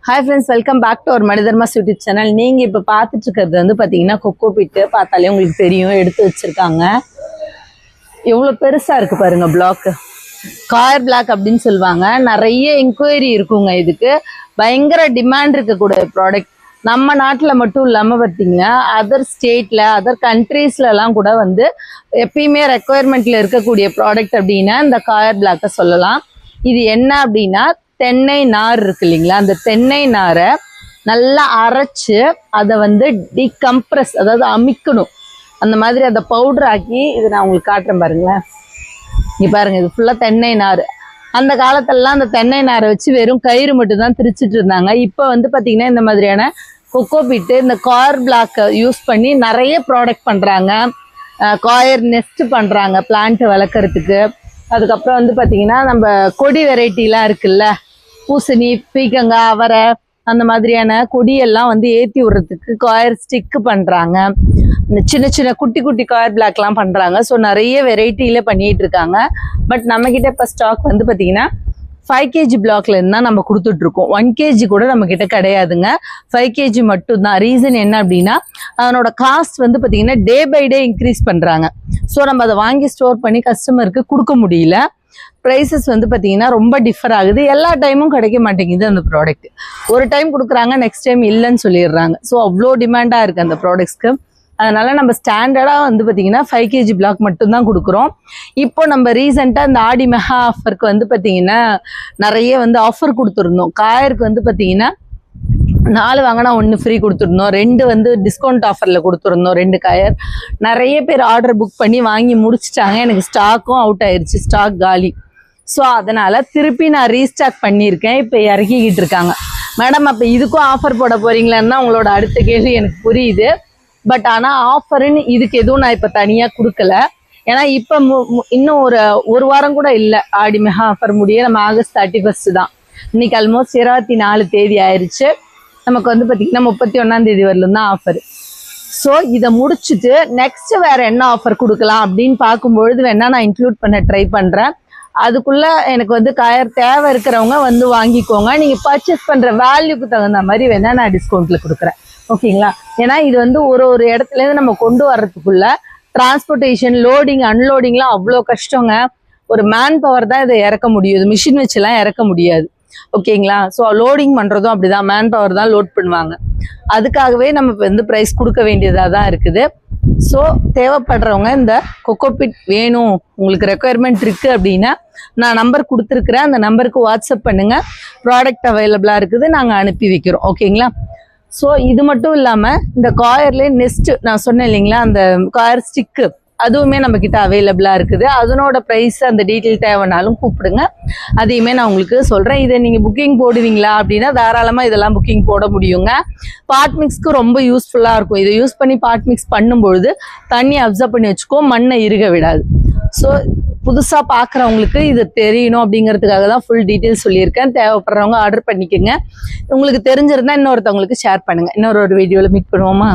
Hi friends, welcome back to our Madhidharma's YouTube channel. நீங்க இப்ப பார்த்துட்டு இருக்கிறது வந்து பாத்தீங்கன்னா கொக்கோ பிட் பார்த்தாலே உங்களுக்கு தெரியும் எடுத்து வச்சிருக்காங்க. எவ்வளவு பெருசா இருக்கு பாருங்க பிளாக். காயர் பிளாக் அப்படின்னு சொல்லுவாங்க. நிறைய என்கொயரி இருக்குங்க இதுக்கு. பயங்கர டிமாண்ட் இருக்கக்கூடிய ப்ராடக்ட். நம்ம நாட்டுல மட்டும் இல்லாம பாத்தீங்கன்னா அதர் ஸ்டேட்ல அதர் கண்ட்ரீஸ்ல எல்லாம் கூட வந்து எப்பயுமே ரெக்குவயர்மெண்ட்ல இருக்கக்கூடிய ப்ராடக்ட் அப்படின்னா இந்த காயர் பிளாக்க சொல்லலாம். இது என்ன அப்படின்னா தென்னை நார் இருக்கு இல்லைங்களா, அந்த தென்னை நாரை நல்லா அரைச்சு அதை வந்து டிகம்ப்ரஸ், அதாவது அமிக்கணும். அந்த மாதிரி அதை பவுடர் ஆக்கி இது நான் உங்களுக்கு காட்டுறேன் பாருங்களேன். இங்கே பாருங்க, இது ஃபுல்லாக தென்னை நார். அந்த காலத்திலலாம் அந்த தென்னை நாரை வச்சு வெறும் கயிறு மட்டும் தான் திரிச்சிட்டு இருந்தாங்க. இப்போ வந்து பார்த்தீங்கன்னா இந்த மாதிரியான கொக்கோ பிட்டு இந்த காயர் பிளாக்கை யூஸ் பண்ணி நிறைய ப்ராடக்ட் பண்ணுறாங்க. காயர் நெஸ்ட் பண்ணுறாங்க பிளான்ட் வளர்க்குறதுக்கு. அதுக்கப்புறம் வந்து பார்த்தீங்கன்னா நம்ம கொடி வெரைட்டிலாம் இருக்குல்ல, பூசணி, பீக்கங்காய், அவரை, அந்த மாதிரியான கொடியெல்லாம் வந்து ஏற்றி விடுறதுக்கு காயர் ஸ்டிக்கு பண்ணுறாங்க. சின்ன சின்ன குட்டி குட்டி காயர் பிளாக்லாம் பண்ணுறாங்க. ஸோ நிறைய வெரைட்டியில பண்ணிட்டு இருக்காங்க. பட் நம்மக்கிட்ட இப்போ ஸ்டாக் வந்து பார்த்தீங்கன்னா 5 kg பிளாக்ல இருந்தா நம்ம கொடுத்துட்ருக்கோம். 1 kg கூட நம்ம கிட்ட கிடையாதுங்க. 5 kg மட்டும்தான். ரீசன் என்ன அப்படின்னா அதனோட காஸ்ட் வந்து பார்த்தீங்கன்னா டே பை டே இன்க்ரீஸ் பண்ணுறாங்க. ஸோ நம்ம அதை வாங்கி ஸ்டோர் பண்ணி கஸ்டமருக்கு கொடுக்க முடியல. ப்ரைஸஸ் வந்து பார்த்தீங்கன்னா ரொம்ப டிஃபர் ஆகுது. எல்லா டைமும் கிடைக்க மாட்டேங்குது அந்த ப்ராடக்ட். ஒரு டைம் கொடுக்குறாங்க, நெக்ஸ்ட் டைம் இல்லைன்னு சொல்லிடுறாங்க. ஸோ அவ்வளோ டிமாண்டாக இருக்குது அந்த ப்ராடக்ட்ஸ்க்கு. அதனால நம்ம ஸ்டாண்டர்டாக வந்து பார்த்தீங்கன்னா 5 kg பிளாக் மட்டும்தான் கொடுக்குறோம். இப்போ நம்ம ரீசெண்டாக இந்த ஆடி மெகா ஆஃபருக்கு வந்து பார்த்தீங்கன்னா நிறைய வந்து ஆஃபர் கொடுத்துருந்தோம். காயருக்கு வந்து பார்த்தீங்கன்னா 4 வாங்கினா 1 ஃப்ரீ கொடுத்துருந்தோம். 2 வந்து டிஸ்கவுண்ட் ஆஃபரில் கொடுத்துருந்தோம். 2 காயர். நிறைய பேர் ஆர்டர் புக் பண்ணி வாங்கி முடிச்சிட்டாங்க. எனக்கு ஸ்டாக்கும் அவுட் ஆயிடுச்சு, ஸ்டாக் காலி. ஸோ அதனால் திருப்பி நான் ரீஸ்டாக் பண்ணியிருக்கேன். இப்போ இறக்கிக்கிட்டு இருக்காங்க. மேடம் அப்போ இதுக்கும் ஆஃபர் போட போகிறீங்களான்னு தான் உங்களோட அடுத்த கேள்வி எனக்கு புரியுது. பட் ஆனால் ஆஃபருன்னு இதுக்கு எதுவும் நான் இப்போ தனியாக கொடுக்கல. ஏன்னா இப்போ இன்னும் ஒரு வாரம் கூட இல்லை ஆடி மெகா ஆஃபர் முடிய. நம்ம ஆகஸ்ட் 31 தான். இன்னைக்கு ஆல்மோஸ்ட் 24 தேதி ஆயிடுச்சு. நமக்கு வந்து பார்த்திங்கன்னா 31ஆம் தேதி வரலும் தான் ஆஃபர். ஸோ இதை முடிச்சுட்டு நெக்ஸ்ட் வேறு என்ன ஆஃபர் கொடுக்கலாம் அப்படின்னு பார்க்கும்பொழுது வேணால் நான் இன்க்ளூட் பண்ண ட்ரை பண்ணுறேன். அதுக்குள்ளே எனக்கு வந்து காயர் தேவை இருக்கிறவங்க வந்து வாங்கிக்கோங்க. நீங்கள் பர்ச்சேஸ் பண்ணுற வேல்யூக்கு தகுந்த மாதிரி வேணால் நான் டிஸ்கவுண்ட்டில் கொடுக்குறேன். ஓகேங்களா? ஏன்னா இது வந்து ஒரு இடத்துலேருந்து நம்ம கொண்டு வர்றதுக்குள்ள டிரான்ஸ்போர்ட்டேஷன், லோடிங், அன்லோடிங்லாம் அவ்வளோ கஷ்டங்க. ஒரு மேன் பவர் தான் இதை இறக்க முடியும். இது மிஷின் வச்சுலாம் இறக்க முடியாது. ஓகேங்களா? ஸோ லோடிங் பண்ணுறதும் அப்படிதான், மேன் பவர் தான் லோட் பண்ணுவாங்க. அதுக்காகவே நம்ம இப்போ வந்து ப்ரைஸ் கொடுக்க வேண்டியதாக தான் இருக்குது. ஸோ தேவைப்படுறவங்க இந்த கொக்கோ பிட் வேணும், உங்களுக்கு ரெக்குயர்மெண்ட் இருக்குது அப்படின்னா நான் நம்பர் கொடுத்துருக்குறேன். அந்த நம்பருக்கு வாட்ஸ்அப் பண்ணுங்கள். ப்ராடக்ட் அவைலபிளாக இருக்குது, நாங்கள் அனுப்பி வைக்கிறோம். ஓகேங்களா? ஸோ இது மட்டும் இல்லாமல் இந்த காயர்லேயே நெஸ்ட் நான் சொன்னேன் இல்லைங்களா, அந்த காயர் ஸ்டிக்கு அதுவுமே நம்ம கிட்ட அவைலபிளாக இருக்குது. அதனோட ப்ரைஸ் அந்த டீட்டெயில் தேவைனாலும் கூப்பிடுங்க, அதையுமே நான் உங்களுக்கு சொல்கிறேன். இதை நீங்கள் புக்கிங் போடுவீங்களா அப்படின்னா தாராளமாக இதெல்லாம் புக்கிங் போட முடியுங்க. பாட் மிக்ஸ்க்கு ரொம்ப யூஸ்ஃபுல்லாக இருக்கும். இதை யூஸ் பண்ணி பாட் மிக்ஸ் பண்ணும்பொழுது தண்ணி அப்சர்வ் பண்ணி வச்சுக்கோ, மண்ணை இறுக விடாது. ஸோ புதுசாக பார்க்குறவங்களுக்கு இது தெரியணும் அப்படிங்கிறதுக்காக தான் ஃபுல் டீட்டெயில்ஸ் சொல்லியிருக்கேன். தேவைப்படுறவங்க ஆர்டர் பண்ணிக்கோங்க. உங்களுக்கு தெரிஞ்சிருந்தா இன்னொருத்தவங்களுக்கு ஷேர் பண்ணுங்கள். இன்னொரு வீடியோவில் மீட் பண்ணுவோமா?